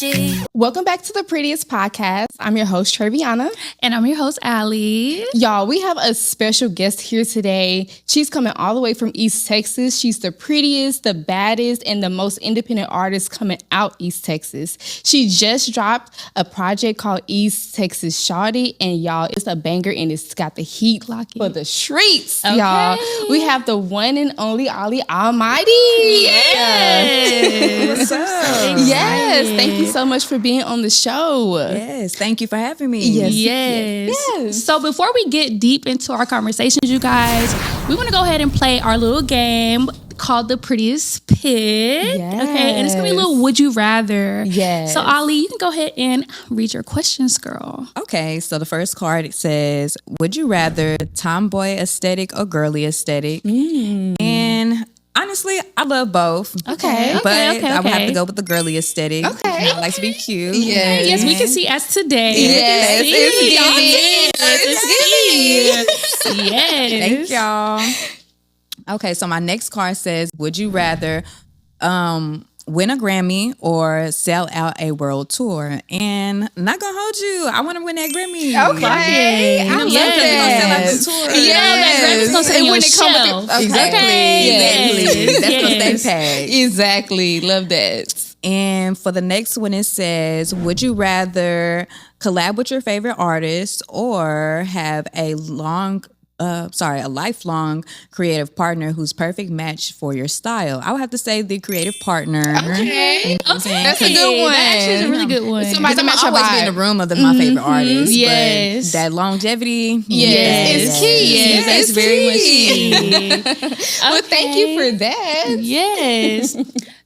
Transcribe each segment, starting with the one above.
energy. Welcome back to the Prettiest Podcast. I'm your host, Treviana. And I'm your host, Allie. Y'all, we have a special guest here today. She's coming all the way from East Texas. She's the prettiest, the baddest, and the most independent artist coming out East Texas. She just dropped a project called East Texas Shawty, and y'all, it's a banger, and it's got the heat for the streets, y'all. We have the one and only Ollie Almighty. Yes. What's up? Yes. Thank you so much for being on the show. Yes. Thank you for having me. Yes. So before we get deep into our conversations, you guys, we want to go ahead and play our little game called the Prettiest Pick. Yes. Okay. And it's going to be a little would you rather. Yes. So Ollie, you can go ahead and read your questions, girl. Okay. So the first card, it says, would you rather tomboy aesthetic or girly aesthetic? And honestly, I love both. Okay. But Okay. I would have to go with the girly aesthetic. Okay. I like to be cute. Yes. Yes, we can see as today. Yes, It's Yes. Thank y'all. Okay, so my next card says, would you rather win a Grammy or sell out a world tour? And I'm not gonna hold you. I want to win that Grammy. Okay. I love Yes. that. We're gonna sell out the tour. Yes. Gonna sit on your shelf. Exactly. Yes. That's gonna Yes. stay packed. Exactly. Love that. And for the next one, it says, would you rather collab with your favorite artist or have a lifelong creative partner who's perfect match for your style? I would have to say the creative partner. Okay. You know what I'm saying? That's a good one. That actually is a really good one. Somebody Because I'm match your always be in vibe. the room of my favorite artists. Yes. But that longevity. Yes. It's key. Yes, that's It's very key. much key. Well, thank you for that. Yes.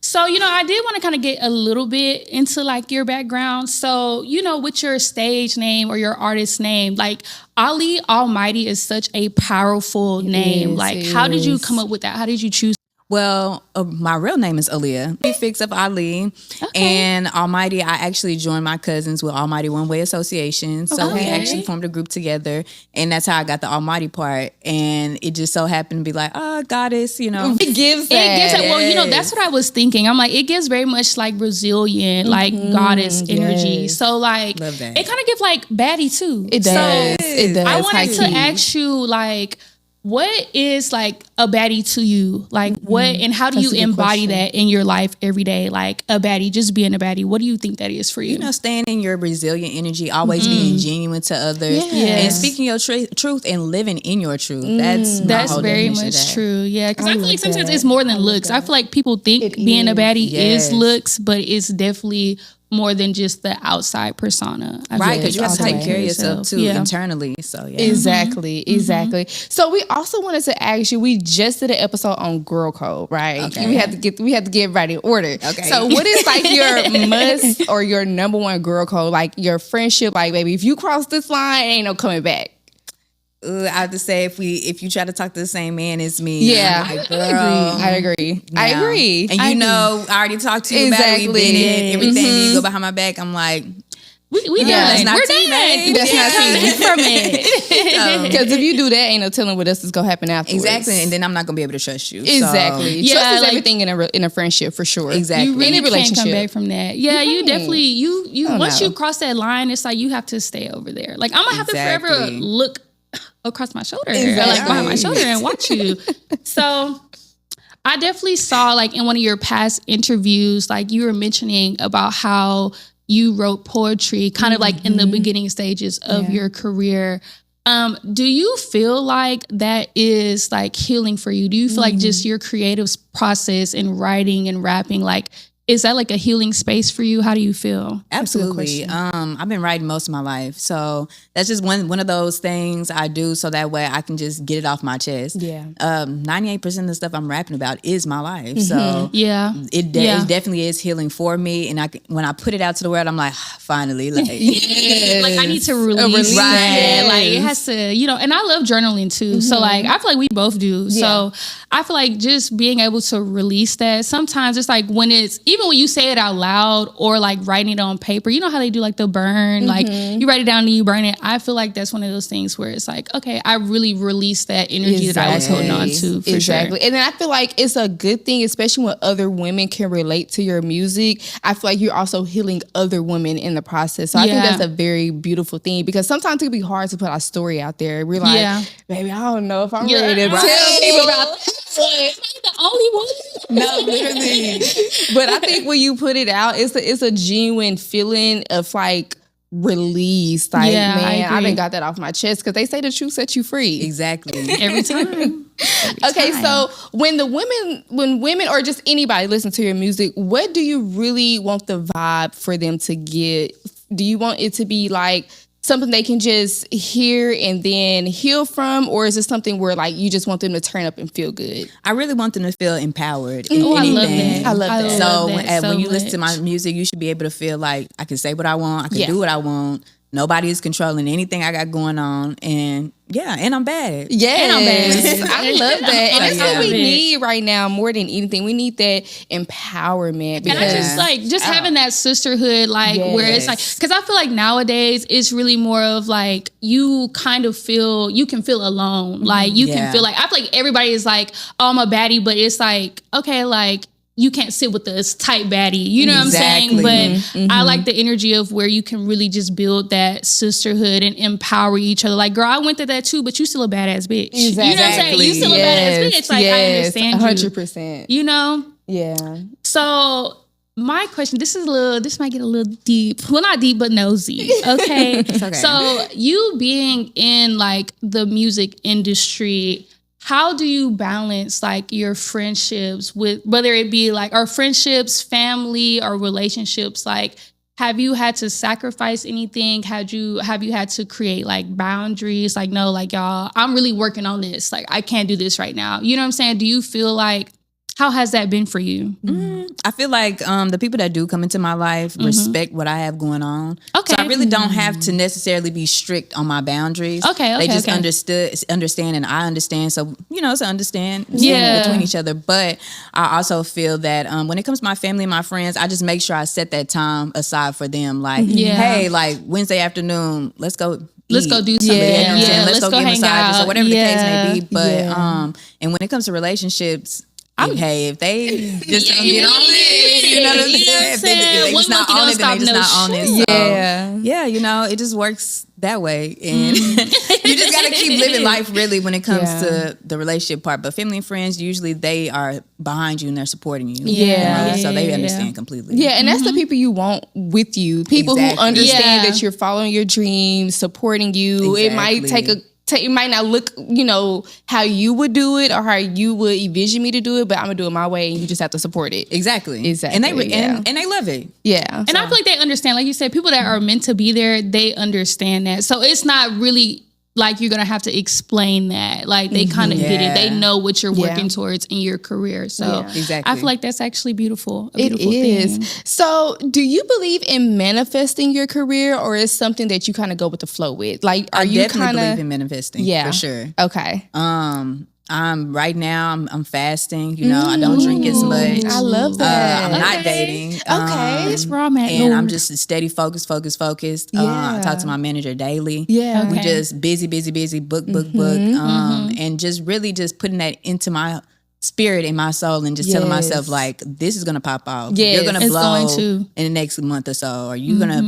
So, I did want to kind of get a little bit into like your background. So, with your stage name or your artist name, like Ollie Almighty is such a powerful name. How did you come up with that? How did you choose? Well, my real name is Aaliyah. Prefix of Ali. And Almighty, I actually joined my cousins with Almighty One Way Association. So we actually formed a group together. And that's how I got the Almighty part. And it just so happened to be like, goddess, It gives that. It gives that. Well, that's what I was thinking. I'm like, it gives very much like Brazilian, like goddess energy. Yes. So like, Love that. it kind of gives like baddie too. It does. So It does. I wanted to High-key. ask you like, what is like a baddie to you? Like what, and how do That's you a good embody question. that in your life every day? Like a baddie, just being a baddie. What do you think that is for you? Staying in your resilient energy, always being genuine to others, Yes. and speaking your truth and living in your truth. That's my That's whole very definition of much that. true. Yeah. Because I feel love like sometimes that. it's more than looks. I feel like people think It being a is. baddie Yes. is looks, but it's definitely more than just the outside persona. I feel Right, like because you have to take care of yourself too Yeah. internally. So yeah. Exactly. So we also wanted to ask you, we just did an episode on girl code, right? Okay. We had to get everybody in order. Okay. So what is like your must or your number one girl code? Like your friendship, like baby, if you cross this line, ain't no coming back. I have to say, if you try to talk to the same man as me, Yeah. I'm like, girl, I agree. I no. agree. And I already talked to you about it. We've been in everything. When you go behind my back, I'm like, We Yeah, done. it's not We're tea, done. babe. That's not tea. From it. Because if you do that, ain't no telling what else is gonna happen afterwards. exactly, and then I'm not gonna be able to trust you. So, Exactly. Yeah, Trust is like- everything in a friendship for sure. Exactly. You really Any can't relationship. come back from that. Yeah, you definitely you Oh, once no. you cross that line, it's like you have to stay over there. Like I'm gonna have to forever Exactly. look across my shoulder, or like Exactly. behind my shoulder and watch you. So I definitely saw like in one of your past interviews, like you were mentioning about how you wrote poetry kind of like in the beginning stages of your career. Do you feel like that is like healing for you? Do you feel like just your creative process in writing and rapping, like, is that like a healing space for you? How do you feel? Absolutely. I've been writing most of my life. So that's just one of those things I do so that way I can just get it off my chest. Yeah. 98% of the stuff I'm rapping about is my life. So Yeah. it definitely is healing for me. And when I put it out to the world, I'm like, finally, like, Like I need to release that. Like it has to, and I love journaling too. So like I feel like we both do. So I feel like just being able to release that, sometimes it's like when it's even even when you say it out loud or like writing it on paper, you know how they do like the burn, like you write it down and you burn it. I feel like that's one of those things where it's like, okay, I really released that energy that I was holding on to. For sure. And then I feel like it's a good thing, especially when other women can relate to your music. I feel like you're also healing other women in the process. So I think that's a very beautiful thing, because sometimes it can be hard to put our story out there. We're like, baby, I don't know if I'm ready to tell people about this. The only one. No, literally. But I think when you put it out, it's a genuine feeling of like release. Like, man, I done got that off my chest, because they say the truth sets you free. Exactly. Every time. Okay, so when women or just anybody listen to your music, what do you really want the vibe for them to get? Do you want it to be like something they can just hear and then heal from, or is it something where like you just want them to turn up and feel good? I really want them to feel empowered. Oh, I love that. I love that. So when you listen to my music, you should be able to feel like I can say what I want, I can do what I want. Nobody is controlling anything I got going on, and I'm bad. Yes, and I'm bad. I love that, and that's what we need right now more than anything. We need that empowerment, and I just having that sisterhood, like where it's like, because I feel like nowadays it's really more of like you can feel alone, like you can feel like, I feel like everybody is like, oh, I'm a baddie, but it's like, okay, like, you can't sit with this tight baddie. You know what I'm saying? But I like the energy of where you can really just build that sisterhood and empower each other. Like, girl, I went through that too, but you still a badass bitch. Exactly. You know what I'm saying? You still a badass bitch. Like, I understand 100%. You know? Yeah. So my question, this might get a little deep. Well, not deep, but nosy. Okay. Okay. So you being in like the music industry, how do you balance like your friendships with, whether it be like our friendships, family, or relationships? Like, have you had to sacrifice anything? Have you had to create like boundaries? Like, no, like, y'all, I'm really working on this. Like, I can't do this right now. You know what I'm saying? Do you feel like, how has that been for you? I feel like the people that do come into my life respect what I have going on. Okay. So I really don't have to necessarily be strict on my boundaries. Okay. They just understand, and I understand. So, it's an understand between each other. But I also feel that when it comes to my family and my friends, I just make sure I set that time aside for them. Like, hey, like Wednesday afternoon, let's go do something. Let's go get massages or whatever the case may be. But and when it comes to relationships, hey, if they just don't get on it, you know what I'm saying? If it's not on it, then they just not on it. So, it just works that way. And you just got to keep living life, really, when it comes to the relationship part. But family and friends, usually they are behind you and they're supporting you. So they understand completely. Yeah, and that's the people you want with you. People who understand that you're following your dreams, supporting you. It might it might not look, how you would do it or how you would envision me to do it, but I'm gonna do it my way, and you just have to support it. Exactly. And they and they love it. Yeah. And I feel like they understand, like you said, people that are meant to be there, they understand that. So it's not really like you're gonna have to explain that. Like they kind of get it. They know what you're working towards in your career. So I feel like that's actually beautiful. It is. Thing. So do you believe in manifesting your career, or is something that you kind of go with the flow with? Like, I definitely believe in manifesting. Yeah, for sure. Okay. Right now I'm fasting. I don't drink as much. I love that. I'm not dating. That's where I'm at. And I'm just steady focused. I talk to my manager daily. Yeah. We just busy, book. And just really just putting that into my spirit in my soul and just telling myself like, this is gonna pop off. You're gonna blow in the next month or so, or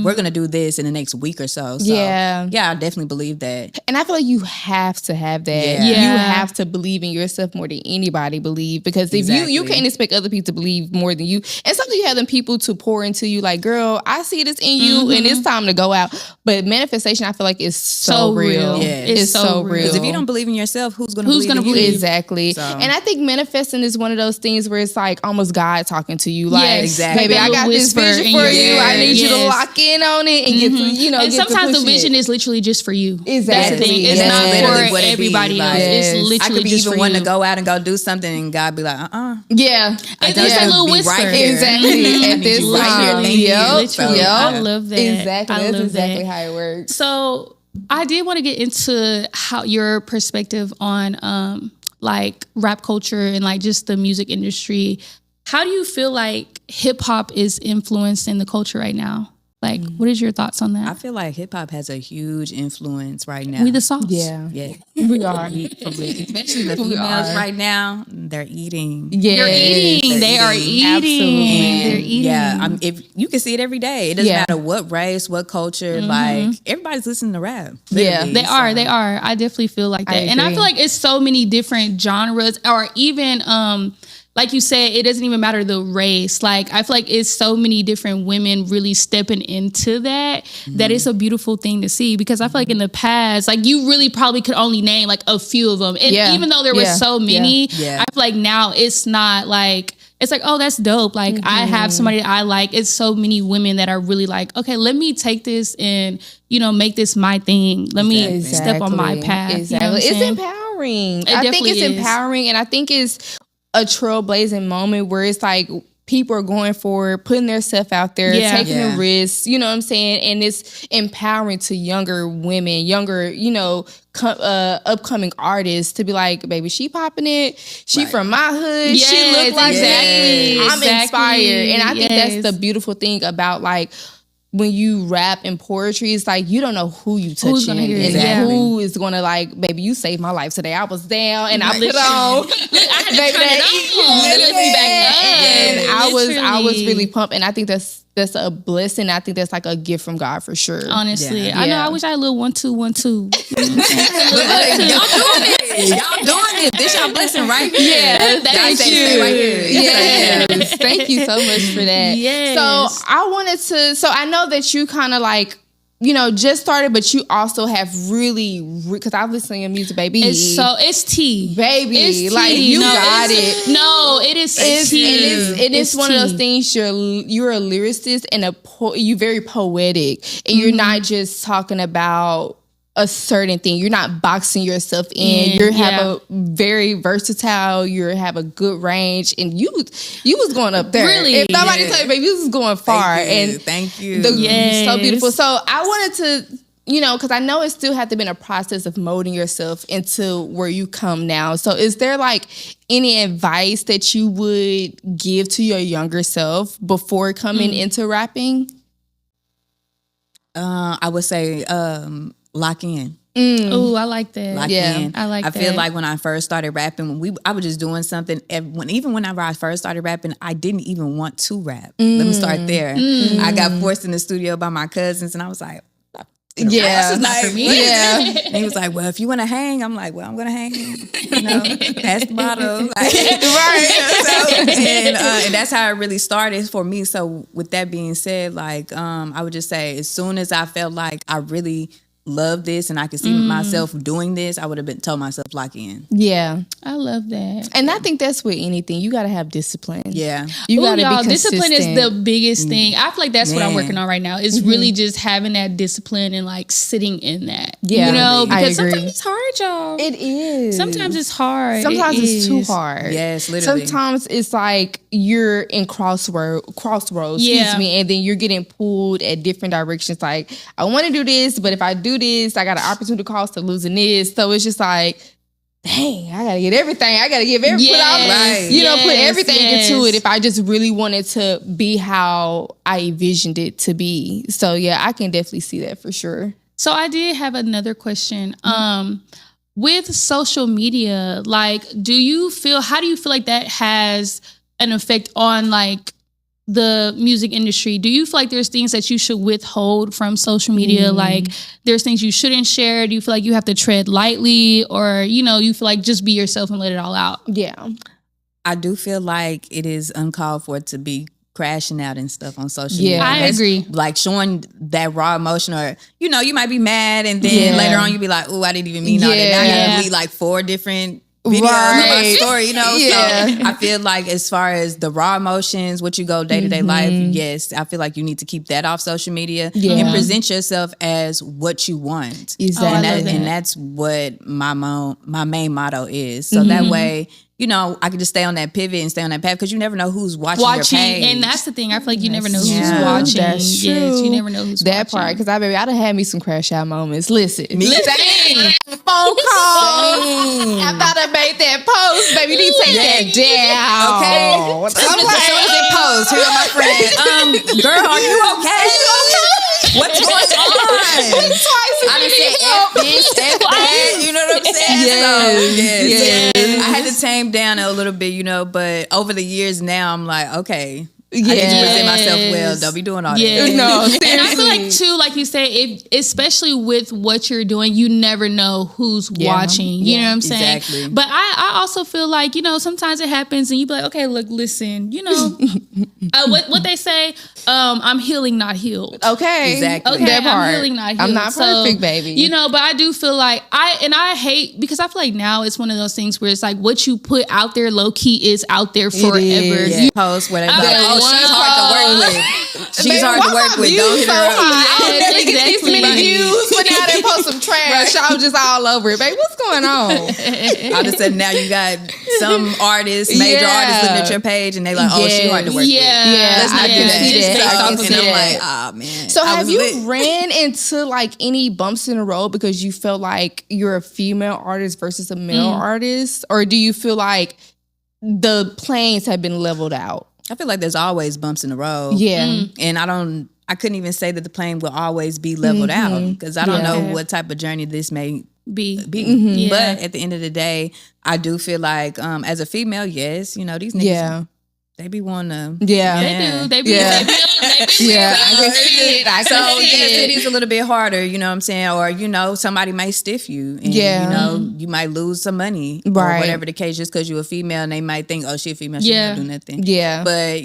we're gonna do this in the next week or so. So I definitely believe that. And I feel like you have to have that. You have to believe in yourself more than anybody believe, because if you can't expect other people to believe more than you, and sometimes you have them people to pour into you like, girl, I see this in you and it's time to go out. But manifestation, I feel like is so real. It's so real. Because if you don't believe in yourself, who's gonna believe in you? Exactly. So. And I think manifesting is one of those things where it's like almost God talking to you. Like, baby, I got this vision for you. I need you to lock in on it and get to, And sometimes the vision is literally just for you. Exactly. That's the thing. It's not for everybody else. It's literally I could be just even for want you. to go out and go do something, and God be like, Yeah. It's a little whisper. Right here. Exactly. At this time. I love that. Exactly. That's exactly how it works. So I did want to get into how your perspective on like rap culture and like just the music industry. how do you feel like hip hop is influencing the culture right now? Like, what is your thoughts on that? I feel like hip hop has a huge influence right now. We the sauce. Yeah. We are. Especially the females right now, they're eating. Yeah. They're eating. They are eating. Absolutely. They're eating. Yeah, if you can see it every day. It doesn't matter what race, what culture. Like, everybody's listening to rap. Yeah. They are. I definitely feel like that. And I feel like it's so many different genres, or even like you said, it doesn't even matter the race. Like, I feel like it's so many different women really stepping into that, that it's a beautiful thing to see. Because I feel like in the past, like, you really probably could only name like a few of them. And even though there were so many, I feel like now it's not like, it's like, oh, that's dope. Like, I have somebody that I like. It's so many women that are really like, okay, let me take this and, you know, make this my thing. Let me step on my path. Exactly. You know it's empowering. I think it's empowering. And I think it's a trailblazing moment where it's like people are going forward, putting their stuff out there, taking a risk, you know what I'm saying? And it's empowering to younger women, younger, you know, upcoming artists to be like, baby, she popping it. She from my hood. Yes, she look like that. I'm inspired. And I think that's the beautiful thing about like, when you rap in poetry, it's like you don't know who you touching and who is going to like, baby, you saved my life today. I was down and I put on. I had to turn it on. And I was really pumped, and I think that's a blessing. I think that's like a gift from God for sure. Honestly, I know. I wish I had a little 1 2 1 2. Y'all doing it. This y'all blessing right here. Yeah, thank you. Right here. Yes, thank you so much for that. Yes. So I wanted to. So I know that you kind of like, you know, just started, but you also have really, because I've listened to your music, baby. It's tea, baby. It's like tea. you got it. No, it is tea. It is one of those things. You're a lyricist and you're very poetic, and you're not just talking about a certain thing. You're not boxing yourself in. You have a very versatile. You have a good range, and you was going up there. Really, if nobody told you, baby, you was going far. Thank you. So beautiful. So I wanted to, you know, because I know it still had to been a process of molding yourself into where you come now. So is there like any advice that you would give to your younger self before coming into rapping? I would say lock in. Oh, I like that. Lock in. I like that. I feel like when I first started rapping, I was just doing something. Even when I first started rapping, I didn't even want to rap. Let me start there. I got forced in the studio by my cousins, and I was like, this is not for me. Yeah. And he was like, well, if you want to hang, I'm like, well, I'm going to hang. You know, pass the bottle. Like, and that's how it really started for me. So with that being said, like, I would just say, as soon as I felt like I really love this and I could see myself doing this, I would have told myself lock in. Yeah. I love that. And I think that's with anything. You got to have discipline. Yeah. You got to be consistent. Discipline is the biggest thing. I feel like that's what I'm working on right now. It's really just having that discipline and like sitting in that. Yeah. You know, because I agree. sometimes it's hard, y'all. It is. Sometimes it's hard. Sometimes it's too hard. Yes, literally. Sometimes it's like you're in crossroads, excuse me, and then you're getting pulled at different directions. Like, I want to do this, but if I do this, I got an opportunity cost of losing this. So it's just like, dang, I gotta get everything. I gotta give everything. Put everything into it if I just really wanted to be how I envisioned it to be. So yeah, I can definitely see that for sure. So I did have another question. With social media, like, how do you feel like that has an effect on like the music industry? Do you feel like there's things that you should withhold from social media? Like there's things you shouldn't share? Do you feel like you have to tread lightly, or, you know, you feel like just be yourself and let it all out? Yeah. I do feel like it is uncalled for to be crashing out and stuff on social media. media. I agree. Like showing that raw emotion, or, you know, you might be mad and then later on you be like, oh, I didn't even mean all that. Now I gotta delete like 4 different videos of my story, you know? So I feel like as far as the raw emotions, what you go day-to-day life, yes, I feel like you need to keep that off social media and present yourself as what you want. Exactly. And that's what my main motto is. So that way I could just stay on that pivot and stay on that path because you never know who's watching your page. And that's the thing. I feel like you never know who's watching. That's true. Yes, you never know who's that watching. part. Because I done had me some crash out moments. Listen. Same. Phone calls. After I made that post, baby, you need to take that down. Okay. I'm As soon as it posts, here are my friends. Girl, are you okay? What's going on? I done said F this, F that. You know what I'm saying? Yes. I had to tame down a little bit, but over the years now, I'm like, okay. I need to present myself well. Don't be doing all that. No, seriously. And I feel like too, like you say, especially with what you're doing, you never know who's watching. You know what I'm saying? Exactly. But I also feel like, sometimes it happens and you be like, okay, look, listen, what they say, I'm healing, not healed. Okay. Exactly. Okay, That part. I'm healing, not healed. I'm not perfect, baby. But I do feel like I hate, because I feel like now it's one of those things where it's like what you put out there low key is out there forever. Yeah. Post where they be like, she's hard to work with. She's hard to work with. Don't hit her up. I never get these Exactly. many views, but now they post some trash. I was just all over it, babe. What's going on? I just said now you got some artists, major artists looking at your page, and they like, she hard to work with. Let's not do that. I can see And I'm that. like, man. So I have was you lit. ran into like any bumps in the road because you felt like you're a female artist versus a male artist? Or do you feel like the planes have been leveled out? I feel like there's always bumps in the road. Yeah. And I couldn't even say that the plane will always be leveled out because I don't know what type of journey this may be. Yeah. But at the end of the day, I do feel like as a female, yes, these niggas, they be wanting to. Yeah. They do. They be Yeah. I can see it. I So can see yes, it. it is a little bit harder, you know what I'm saying? Or, somebody might stiff you and, you might lose some money or whatever the case, just because you're a female and they might think, oh, she a female, she not do nothing. Yeah. But,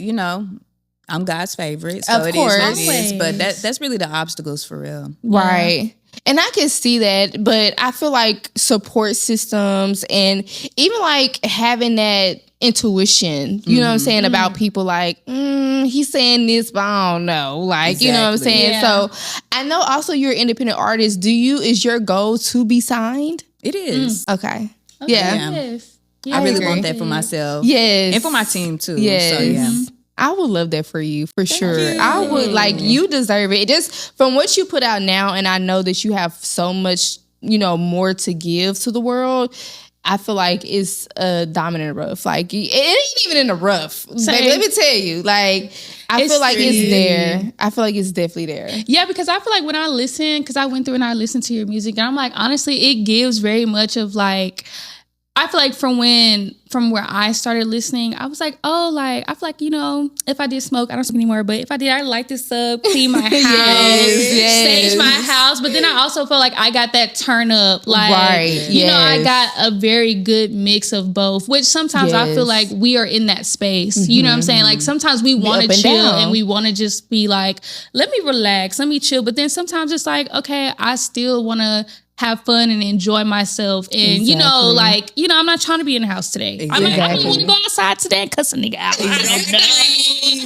I'm God's favorite, so Of it course. is what it is. But that's really the obstacles for real. Right. And I can see that, but I feel like support systems and even like having that intuition, you know what I'm saying, about people like, he's saying this, but I don't know. Like, you know what I'm saying? Yeah. So I know also you're an independent artist. Is your goal to be signed? It is. Okay. Yeah. Yes. I really agree. want that for myself. Yes. And for my team too. Yes. So yeah. I would love that for you, for sure. I would, you deserve it. Just from what you put out now, and I know that you have so much, more to give to the world, I feel like it's a diamond in the rough. Like, it ain't even in the rough. Baby, let me tell you. Like, I feel like it's there. I feel like it's definitely there. Yeah, because I feel like when I listen, because I went through and I listened to your music, and I'm like, honestly, it gives very much of like, I feel like from where I started listening, I was like, oh, like, I feel like, if I did smoke, I don't smoke anymore, but if I did, I light this up, clean my house, stage my house. But then I also felt like I got that turn up, like, I got a very good mix of both, which sometimes I feel like we are in that space. You know what I'm saying? Like, sometimes we want to chill and we want to just be like, let me relax, let me chill. But then sometimes it's like, okay, I still want to have fun and enjoy myself. And, I'm not trying to be in the house today. Exactly. I'm like, I don't want to go outside today and cuss a nigga out. I don't know.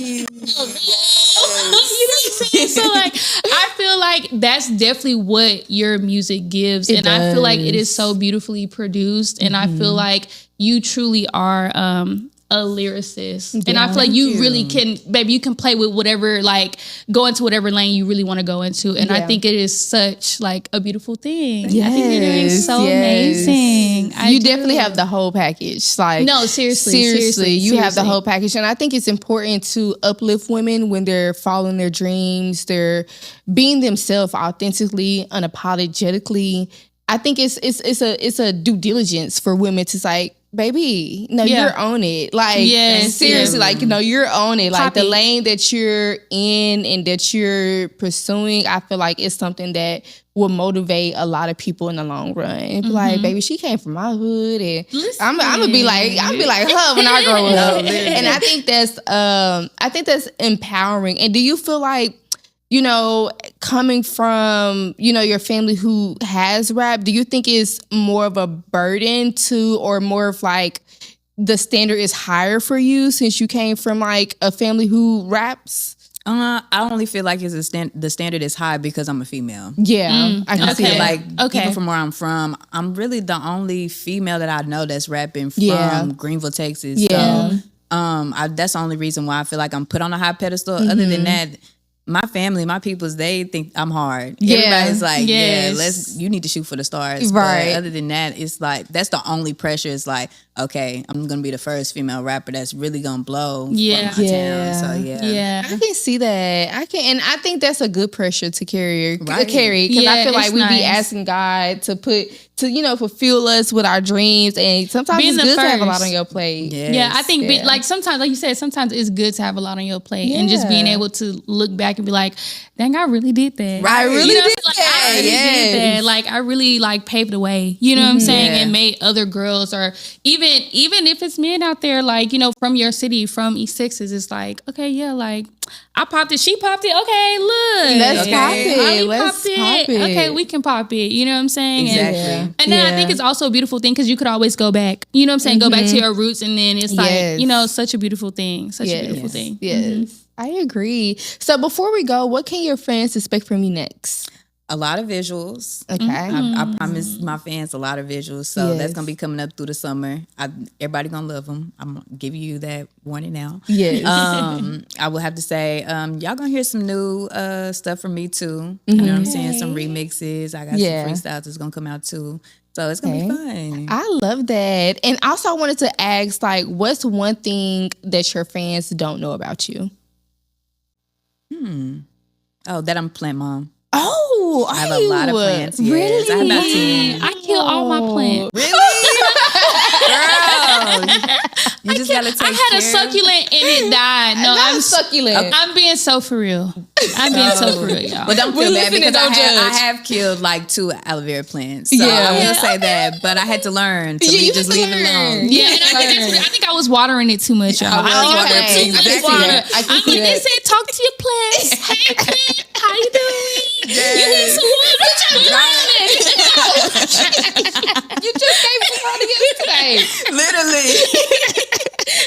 You know what I'm saying? So, like, I feel like that's definitely what your music gives. And I feel like it is so beautifully produced. And I feel like you truly are a lyricist. And I feel like you really can, baby, you can play with whatever, like, go into whatever lane you really want to go into. And I think it is such, like, a beautiful thing. Yes, I think you're doing so amazing. You definitely have the whole package. Like, no, seriously, you have the whole package. And I think it's important to uplift women when they're following their dreams, they're being themselves authentically, unapologetically. I think it's a due diligence for women to like, baby, no, you're on it. Like, seriously, like, you're on it. Like, the lane that you're in and that you're pursuing, I feel like it's something that will motivate a lot of people in the long run. And be like, baby, she came from my hood, and I'm gonna be like her when I grow up. And I think that's empowering. And do you feel like, coming from, your family who has rap, do you think it's more of a burden or more of like the standard is higher for you since you came from like a family who raps? I only feel like it's the standard is high because I'm a female. Yeah, I can see feel that. like even from where I'm from, I'm really the only female that I know that's rapping from Greenville, Texas. Yeah. So, that's the only reason why I feel like I'm put on a high pedestal. Other than that, my family, my peoples, they think I'm hard. Yeah. Everybody's like, Yes. you need to shoot for the stars. Right. But other than that, it's like, that's the only pressure. It's like, okay, I'm going to be the first female rapper that's really going to blow from my town. So, Yeah. I can see that. And I think that's a good pressure to carry. Right. Because I feel like it's we be nice. asking God to fulfill us with our dreams, and sometimes Being it's the good to have a lot first. on your plate. Yes. Yeah, I think like sometimes, like you said, sometimes it's good to have a lot on your plate and just being able to look back and be like, dang, I really did that. I really You know, did like, that. I really did that. Like I really like paved the way. You know what I'm saying? Yeah. And made other girls, or even if it's men out there, like, you know, from your city, from East Texas, it's like, okay, yeah, like I popped it, she popped it. Okay, look, Let's pop it. Holly Let's popped it. pop it. Okay, we can pop it. You know what I'm saying? Exactly. And then I think it's also a beautiful thing because you could always go back. You know what I'm saying? Go back to your roots, and then it's like, you know, such a beautiful thing. Such a beautiful thing. Yes, I agree. So before we go, what can your fans expect from you next? A lot of visuals. Okay. I promise my fans a lot of visuals. So that's going to be coming up through the summer. Everybody going to love them. I'm going to give you that warning now. Yes. I will have to say, y'all going to hear some new stuff from me too. You know what I'm saying? Some remixes. I got some freestyles that's going to come out too. So it's going to be fun. I love that. And also I wanted to ask, like, what's one thing that your fans don't know about you? Oh, that I'm a plant mom. Oh, I have a lot of plants. Yes. Really? I have about 10. I kill all my plants. Really? Girl. You just got to take I had a succulent and it died. No, I'm succulent. I'm being so for real. I'm being so for real, y'all. But don't feel bad because don't judge. I have killed like 2 aloe vera plants. So Yeah. I will say that. But I had to learn to you just had to leave it learn. alone. Yeah, and I think I was watering it too much, y'all. I was I think I watering put too it. much I can see water. that. I can I'm see like, they that. said, talk to your plants. Hey, plant, how you doing? You need some water? You just gave me water yesterday. Literally.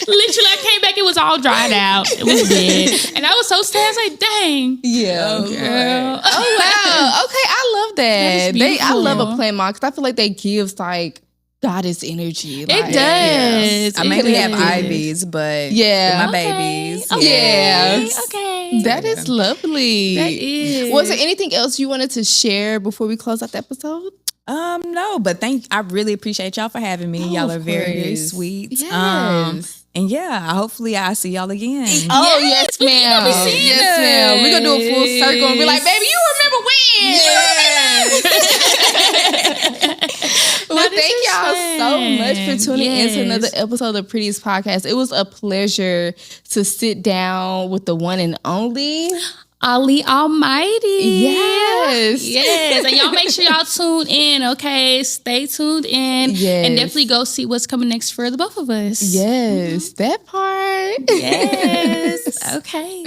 Literally, I came back, it was all dried out. It was dead. And I was so sad. I was like, dang. Yeah. Girl. Oh wow. Okay, I love that. is I love beautiful. a plant mom because I feel like that gives like goddess energy. Like, It does. I It mainly have does. ivies, but Yeah. my babies. Yeah. Okay. That is lovely. That is. Was there anything else you wanted to share before we close out the episode? No, but I really appreciate y'all for having me. Y'all are very, very course. sweet. Yes. And yeah, hopefully I see y'all again. Oh, yes, ma'am. seeing Yes, ma'am. We're going to do a full circle and be like, baby, you remember when? Well, thank y'all so much for tuning in to another episode of the Prettiest Podcast. It was a pleasure to sit down with the one and only Ali Almighty. Yes. Yes. And y'all make sure y'all tune in, okay? Stay tuned in. Yes. And definitely go see what's coming next for the both of us. Yes, that part. Yes. Okay.